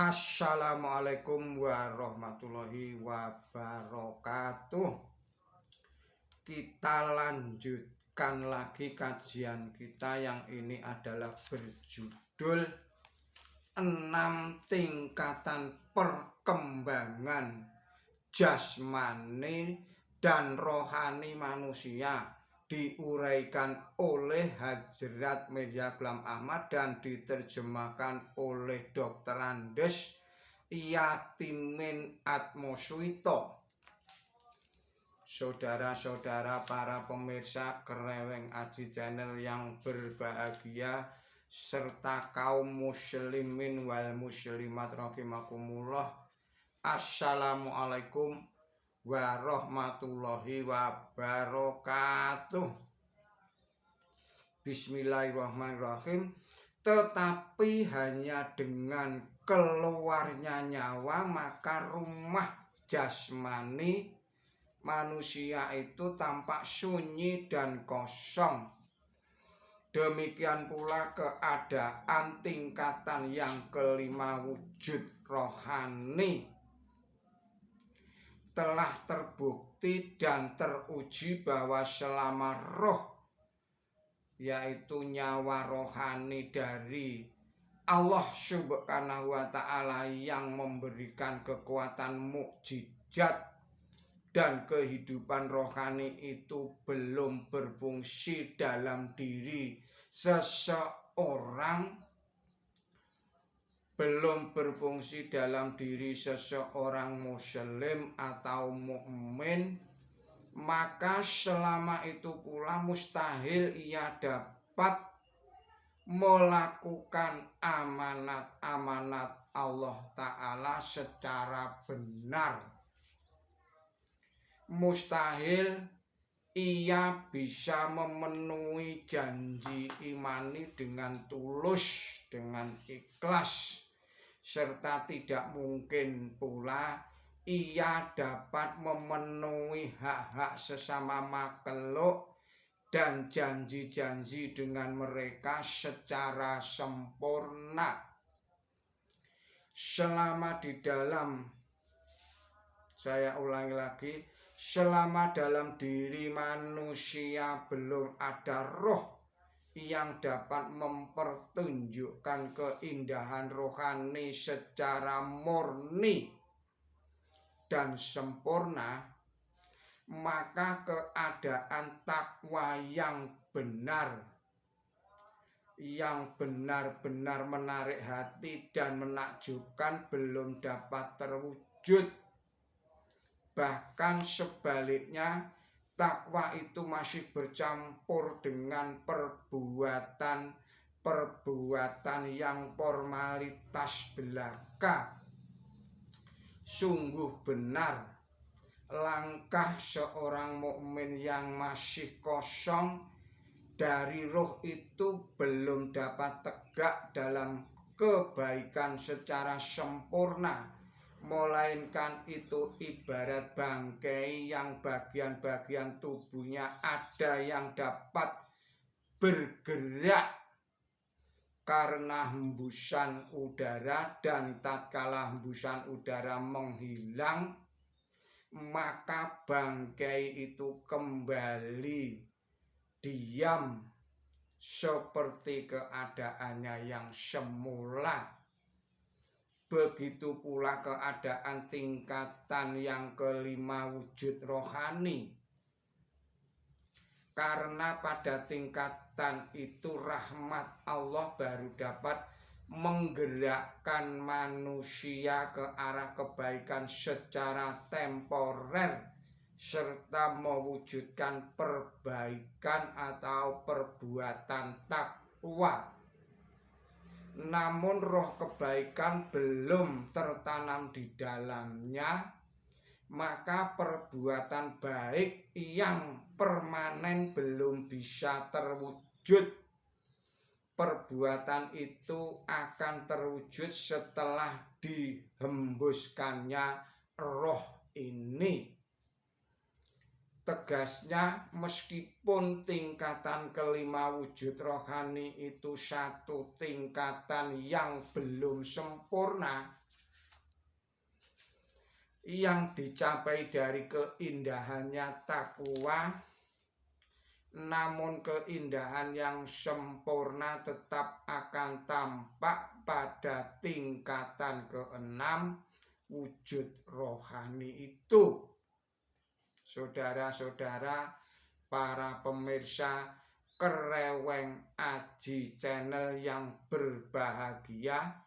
Assalamualaikum warahmatullahi wabarakatuh. Kita lanjutkan lagi kajian kita yang ini adalah berjudul 6 tingkatan perkembangan jasmani dan rohani manusia, diuraikan oleh Hadjrat Mirza Ghulam Ahmad dan diterjemahkan oleh Dr. Andes Yatimin Atmosuito. Saudara-saudara para pemirsa Kreweng Aji Channel yang berbahagia, serta kaum muslimin wal muslimat rahimakumullah. Assalamualaikum warahmatullahi wabarakatuh. Bismillahirrahmanirrahim. Tetapi hanya dengan keluarnya nyawa maka rumah jasmani manusia itu tampak sunyi dan kosong. Demikian pula keadaan tingkatan yang kelima, wujud rohani, telah terbukti dan teruji bahwa selama roh, yaitu nyawa rohani dari Allah Subhanahu wa Ta'ala yang memberikan kekuatan mukjizat dan kehidupan rohani itu belum berfungsi dalam diri seseorang, muslim atau mukmin, maka selama itu pula mustahil ia dapat melakukan amanat-amanat Allah Ta'ala secara benar. Mustahil ia bisa memenuhi janji imani dengan tulus, dengan ikhlas, serta tidak mungkin pula ia dapat memenuhi hak-hak sesama makhluk dan janji-janji dengan mereka secara sempurna. Selama dalam diri manusia belum ada roh yang dapat mempertunjukkan keindahan rohani secara murni dan sempurna, maka keadaan takwa yang benar-benar menarik hati dan menakjubkan belum dapat terwujud. Bahkan sebaliknya, takwa itu masih bercampur dengan perbuatan yang formalitas belaka. Sungguh benar, langkah seorang mukmin yang masih kosong dari roh itu belum dapat tegak dalam kebaikan secara sempurna, melainkan itu ibarat bangkai yang bagian-bagian tubuhnya ada yang dapat bergerak karena hembusan udara, dan tatkala hembusan udara menghilang, maka bangkai itu kembali diam seperti keadaannya yang semula. Begitu pula keadaan tingkatan yang kelima, wujud rohani. Karena pada tingkatan itu rahmat Allah baru dapat menggerakkan manusia ke arah kebaikan secara temporer, serta mewujudkan perbaikan atau perbuatan takwa. Namun roh kebaikan belum tertanam di dalamnya, maka perbuatan baik yang permanen belum bisa terwujud. Perbuatan itu akan terwujud setelah dihembuskannya roh ini. Tegasnya, meskipun tingkatan kelima wujud rohani itu satu tingkatan yang belum sempurna, yang dicapai dari keindahannya takwa, namun keindahan yang sempurna tetap akan tampak pada tingkatan keenam, wujud rohani itu. Saudara-saudara, para pemirsa Kereweng Aji Channel yang berbahagia,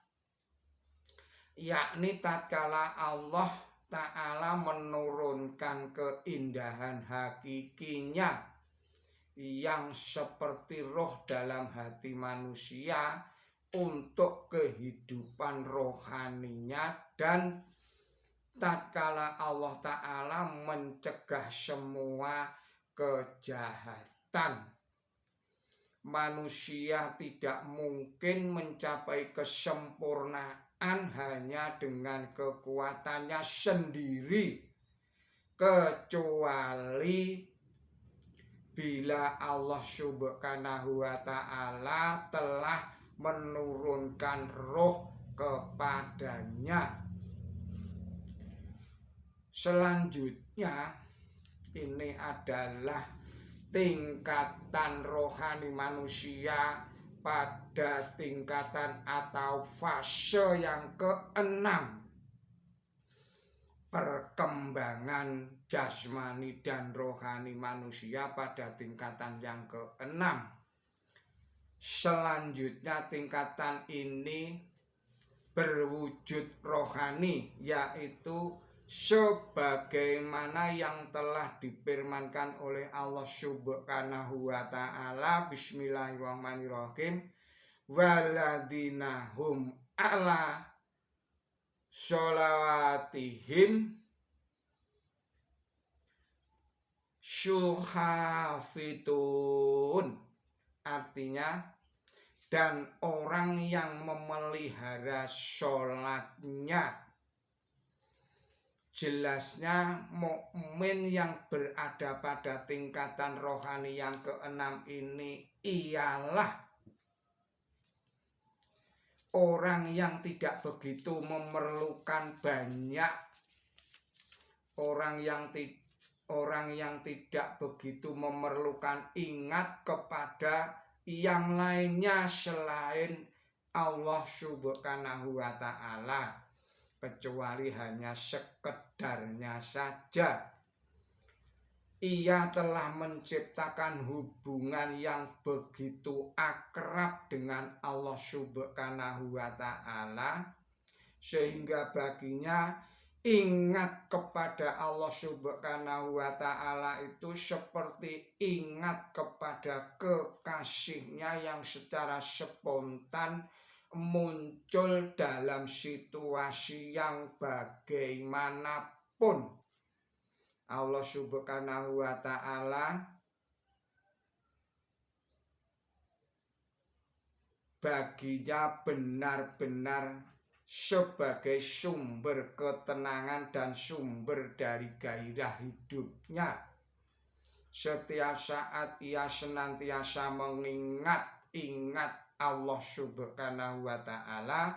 yakni tatkala Allah Ta'ala menurunkan keindahan hakikinya yang seperti roh dalam hati manusia untuk kehidupan rohaninya, dan tatkala Allah Ta'ala mencegah semua kejahatan. Manusia tidak mungkin mencapai kesempurnaan hanya dengan kekuatannya sendiri, kecuali bila Allah Subhanahu wa Ta'ala telah menurunkan roh kepadanya. Selanjutnya, ini adalah tingkatan rohani manusia pada tingkatan atau fase yang keenam, perkembangan jasmani dan rohani manusia pada tingkatan yang keenam. Selanjutnya tingkatan ini berwujud rohani, yaitu sebagaimana yang telah difirmankan oleh Allah Subhanahu wa Ta'ala. Bismillahirrahmanirrahim. Waladina hum ala sholawatihim syuhafitun. Artinya, dan orang yang memelihara sholatnya. Jelasnya mukmin yang berada pada tingkatan rohani yang keenam ini ialah orang yang tidak begitu memerlukan banyak, orang yang tidak begitu memerlukan ingat kepada yang lainnya selain Allah Subhanahu wa Ta'ala, kecuali hanya sekedarnya saja. Ia telah menciptakan hubungan yang begitu akrab dengan Allah Subhanahu wa Ta'ala, sehingga baginya ingat kepada Allah Subhanahu wa Ta'ala itu seperti ingat kepada kekasihnya yang secara spontan muncul dalam situasi yang bagaimanapun. Allah Subhanahu wa Ta'ala baginya benar-benar sebagai sumber ketenangan dan sumber dari gairah hidupnya. Setiap saat ia senantiasa mengingat Allah Subhanahu wa Ta'ala.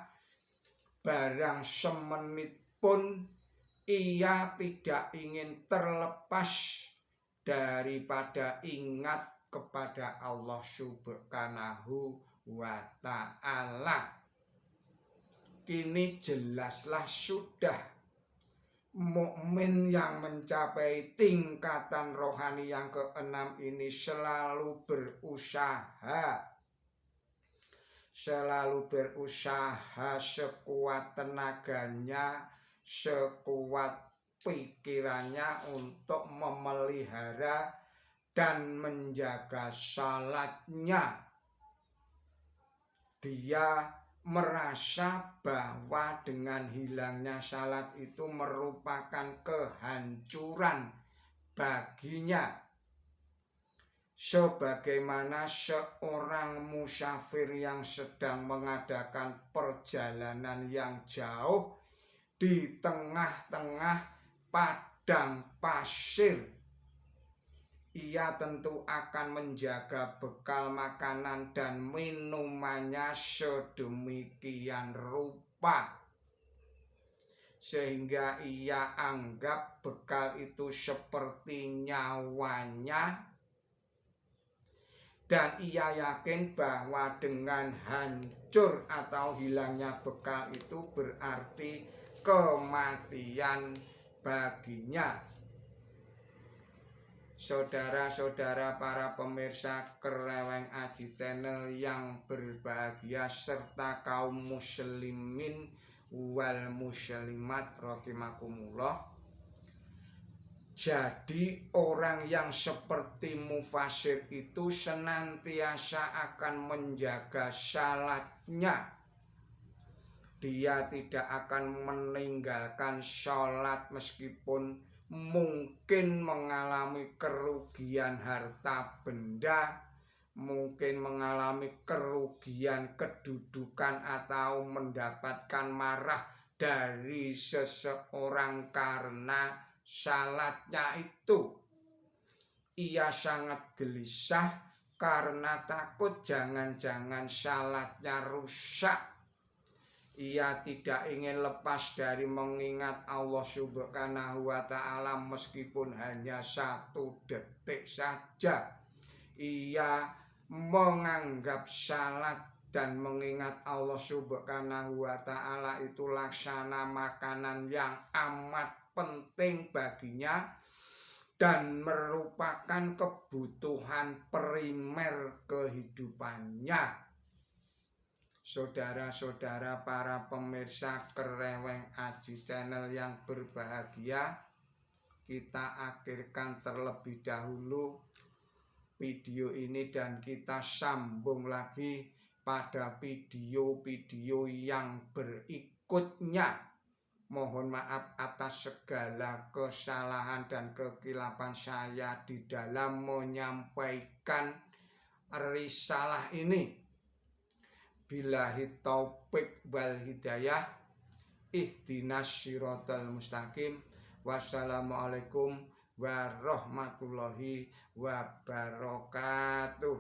Barang semenit pun ia tidak ingin terlepas daripada ingat kepada Allah Subhanahu wa Ta'ala. Kini jelaslah sudah, mukmin yang mencapai tingkatan rohani yang keenam ini selalu berusaha sekuat tenaganya, sekuat pikirannya untuk memelihara dan menjaga salatnya. Dia merasa bahwa dengan hilangnya salat itu merupakan kehancuran baginya. Sebagaimana seorang musafir yang sedang mengadakan perjalanan yang jauh di tengah-tengah padang pasir, ia tentu akan menjaga bekal makanan dan minumannya sedemikian rupa sehingga ia anggap bekal itu seperti nyawanya, dan ia yakin bahwa dengan hancur atau hilangnya bekal itu berarti kematian baginya. Saudara-saudara para pemirsa Kereweng Aji Channel yang berbahagia, serta kaum muslimin wal muslimat rahimakumullah. Jadi orang yang seperti mufasir itu senantiasa akan menjaga salatnya. Dia tidak akan meninggalkan sholat meskipun mungkin mengalami kerugian harta benda, mungkin mengalami kerugian kedudukan, atau mendapatkan marah dari seseorang karena salatnya itu. Ia sangat gelisah karena takut jangan-jangan salatnya rusak. Ia tidak ingin lepas dari mengingat Allah Subhanahu wa Ta'ala meskipun hanya 1 detik saja. Ia menganggap salat dan mengingat Allah Subhanahu wa Ta'ala itu laksana makanan yang amat penting baginya dan merupakan kebutuhan primer kehidupannya. Saudara-saudara para pemirsa Kereweng Aji Channel yang berbahagia, kita akhirkan terlebih dahulu video ini dan kita sambung lagi pada video-video yang berikutnya. Mohon maaf atas segala kesalahan dan kekilapan saya di dalam menyampaikan risalah ini. Billahi taufik wal hidayah, ihdinas siratal mustaqim. Wassalamualaikum warahmatullahi wabarakatuh.